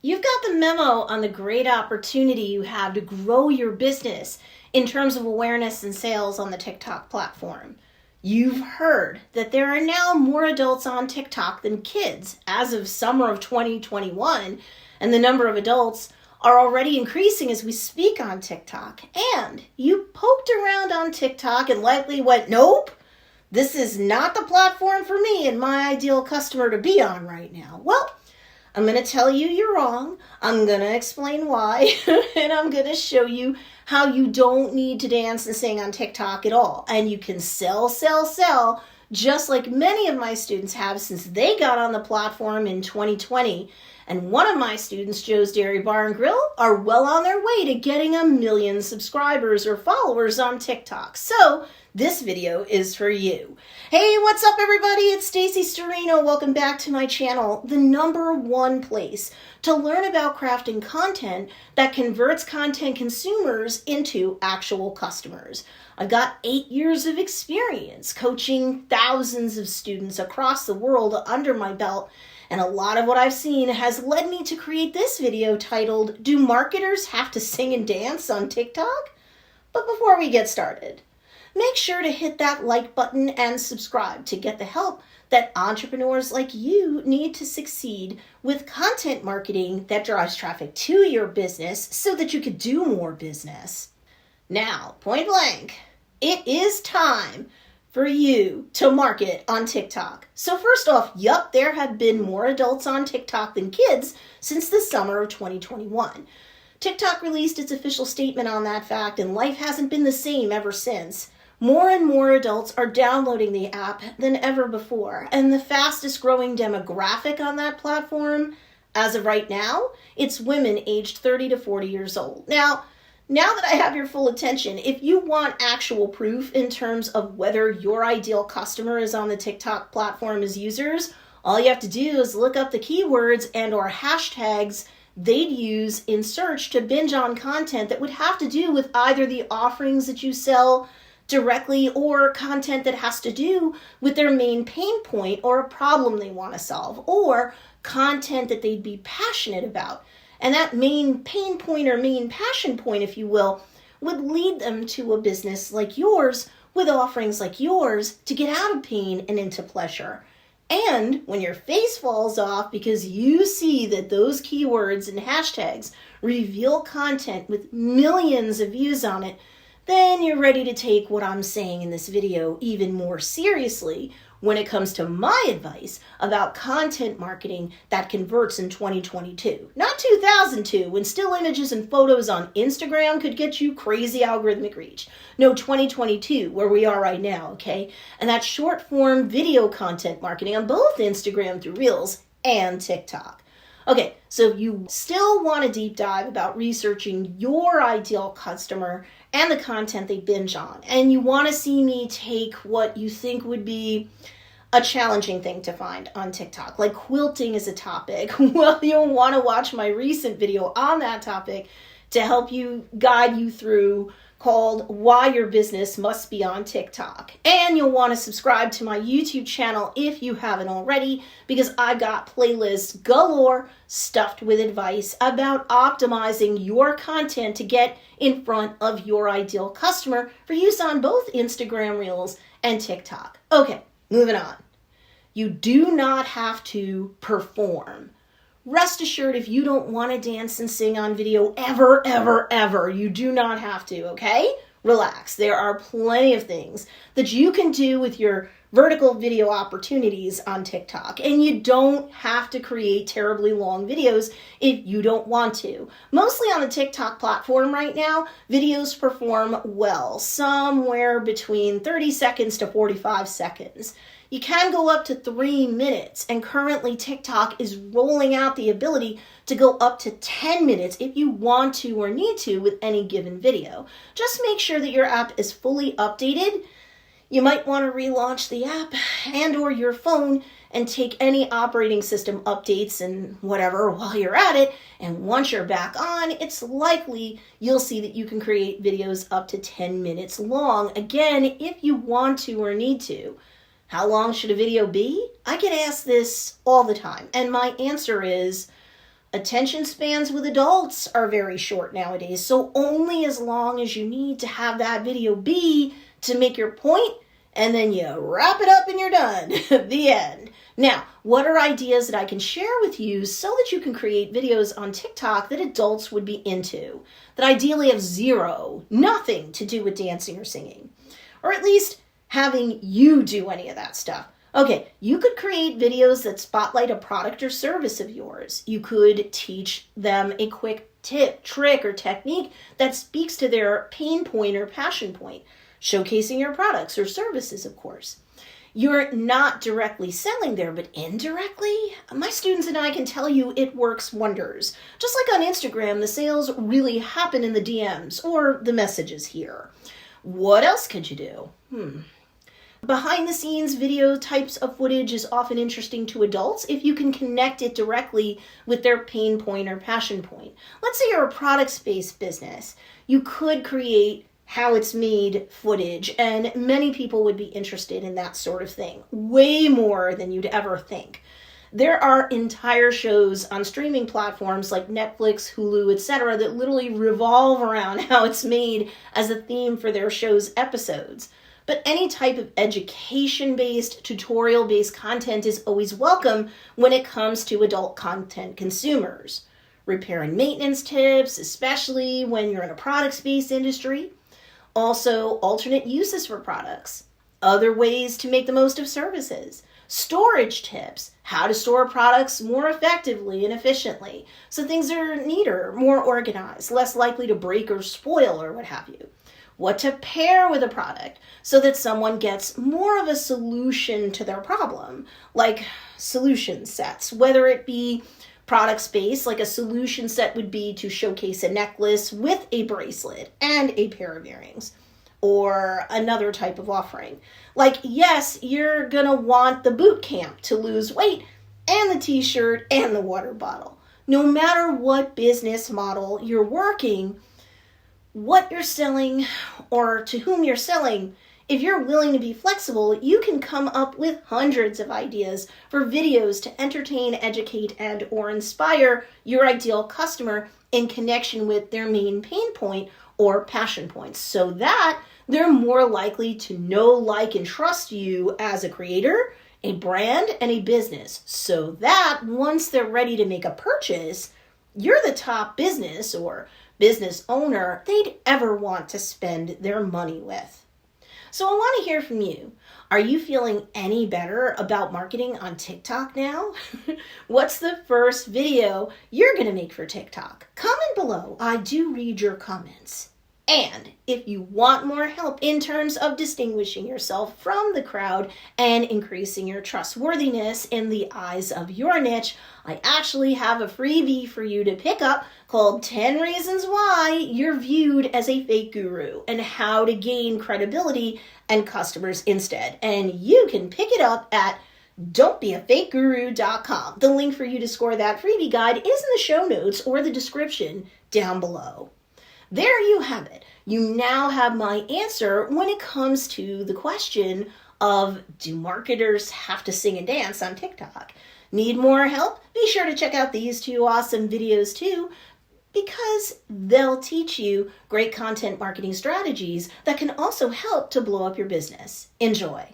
You've got the memo on the great opportunity you have to grow your business in terms of awareness and sales on the TikTok platform. You've heard that there are now more adults on TikTok than kids as of summer of 2021, and the number of adults are already increasing as we speak on TikTok. And you poked around on TikTok and likely went, nope, this is not the platform for me and my ideal customer to be on right now. Well, I'm going to tell you you're wrong. I'm going to explain why, and I'm going to show you how you don't need to dance and sing on TikTok at all. And you can sell, just like many of my students have since they got on the platform in 2020. And one of my students, Joe's Dairy Bar and Grill, are well on their way to getting 1 million subscribers or followers on TikTok. So this video is for you. Hey, what's up everybody? It's Stacey Storino. Welcome back to my channel, the #1 place to learn about crafting content that converts content consumers into actual customers. I've got 8 years of experience coaching thousands of students across the world under my belt, and a lot of what I've seen has led me to create this video titled, Do Marketers Have to Sing and Dance on TikTok? But before we get started, make sure to hit that like button and subscribe to get the help that entrepreneurs like you need to succeed with content marketing that drives traffic to your business so that you can do more business. Now, point blank, it is time for you to market on TikTok. So first off, yup, there have been more adults on TikTok than kids since the summer of 2021. TikTok released its official statement on that fact, and life hasn't been the same ever since. More and more adults are downloading the app than ever before, and the fastest growing demographic on that platform, as of right now, it's women aged 30 to 40 years old. Now that I have your full attention, if you want actual proof in terms of whether your ideal customer is on the TikTok platform as users, all you have to do is look up the keywords and or hashtags they'd use in search to binge on content that would have to do with either the offerings that you sell directly or content that has to do with their main pain point or a problem they want to solve, or content that they'd be passionate about. And that main pain point or main passion point, if you will, would lead them to a business like yours with offerings like yours to get out of pain and into pleasure. And when your face falls off because you see that those keywords and hashtags reveal content with millions of views on it, then you're ready to take what I'm saying in this video even more seriously when it comes to my advice about content marketing that converts in 2022. Not 2002, when still images and photos on Instagram could get you crazy algorithmic reach. No, 2022, where we are right now, okay? And that's short form video content marketing on both Instagram through Reels and TikTok. Okay, so if you still want a deep dive about researching your ideal customer and the content they binge on, and you want to see me take what you think would be a challenging thing to find on TikTok, like quilting as a topic, well, you'll want to watch my recent video on that topic to help you guide you through, called Why Your Business Must Be on TikTok. And you'll want to subscribe to my YouTube channel if you haven't already, because I've got playlists galore stuffed with advice about optimizing your content to get in front of your ideal customer for use on both Instagram Reels and TikTok. Okay, moving on. You do not have to perform. Rest assured, if you don't want to dance and sing on video ever, you do not have to, okay? Relax. There are plenty of things that you can do with your vertical video opportunities on TikTok, and you don't have to create terribly long videos if you don't want to. Mostly on the TikTok platform right now, videos perform well, somewhere between 30 seconds to 45 seconds. You can go up to 3 minutes, and currently TikTok is rolling out the ability to go up to 10 minutes if you want to or need to with any given video. Just make sure that your app is fully updated. You might want to relaunch the app and or your phone and take any operating system updates and whatever while you're at it. And once you're back on, it's likely you'll see that you can create videos up to 10 minutes long. Again, if you want to or need to. How long should a video be? I get asked this all the time, and my answer is Attention spans with adults are very short nowadays, so only as long as you need to have that video be to make your point, and then you wrap it up and you're done. The end. Now, what are ideas that I can share with you so that you can create videos on TikTok that adults would be into, that ideally have nothing to do with dancing or singing, or at least having you do any of that stuff? Okay, you could create videos that spotlight a product or service of yours. You could teach them a quick tip, trick, or technique that speaks to their pain point or passion point, showcasing your products or services, of course. You're not directly selling there, but indirectly, my students and I can tell you it works wonders. Just like on Instagram, the sales really happen in the DMs or the messages here. What else could you do? Behind the scenes video types of footage is often interesting to adults if you can connect it directly with their pain point or passion point. Let's say you're a products-based business. You could create how it's made footage, and many people would be interested in that sort of thing, way more than you'd ever think. There are entire shows on streaming platforms like Netflix, Hulu, etc. that literally revolve around how it's made as a theme for their show's episodes. But any type of education-based, tutorial-based content is always welcome when it comes to adult content consumers. Repair and maintenance tips, especially when you're in a products-based industry. Also, alternate uses for products. Other ways to make the most of services. Storage tips, how to store products more effectively and efficiently, so things are neater, more organized, less likely to break or spoil or what have you. What to pair with a product so that someone gets more of a solution to their problem, like solution sets, whether it be product-based, like a solution set would be to showcase a necklace with a bracelet and a pair of earrings, or another type of offering. Like, yes, you're gonna want the boot camp to lose weight and the t-shirt and the water bottle. No matter what business model you're working, what you're selling, or to whom you're selling, if you're willing to be flexible, you can come up with hundreds of ideas for videos to entertain, educate, and or inspire your ideal customer in connection with their main pain point or passion points, so that they're more likely to know, like, and trust you as a creator, a brand, and a business, so that once they're ready to make a purchase, you're the top business or business owner they'd ever want to spend their money with. So I want to hear from you. Are you feeling any better about marketing on TikTok now? What's the first video you're going to make for TikTok? Comment below. I do read your comments. And if you want more help in terms of distinguishing yourself from the crowd and increasing your trustworthiness in the eyes of your niche, I actually have a freebie for you to pick up called 10 Reasons Why You're Viewed as a Fake Guru and How to Gain Credibility and Customers Instead. And you can pick it up at don'tbeafakeguru.com. The link for you to score that freebie guide is in the show notes or the description down below. There you have it. You now have my answer when it comes to the question of, do marketers have to sing and dance on TikTok? Need more help? Be sure to check out these two awesome videos too, because they'll teach you great content marketing strategies that can also help to blow up your business. Enjoy.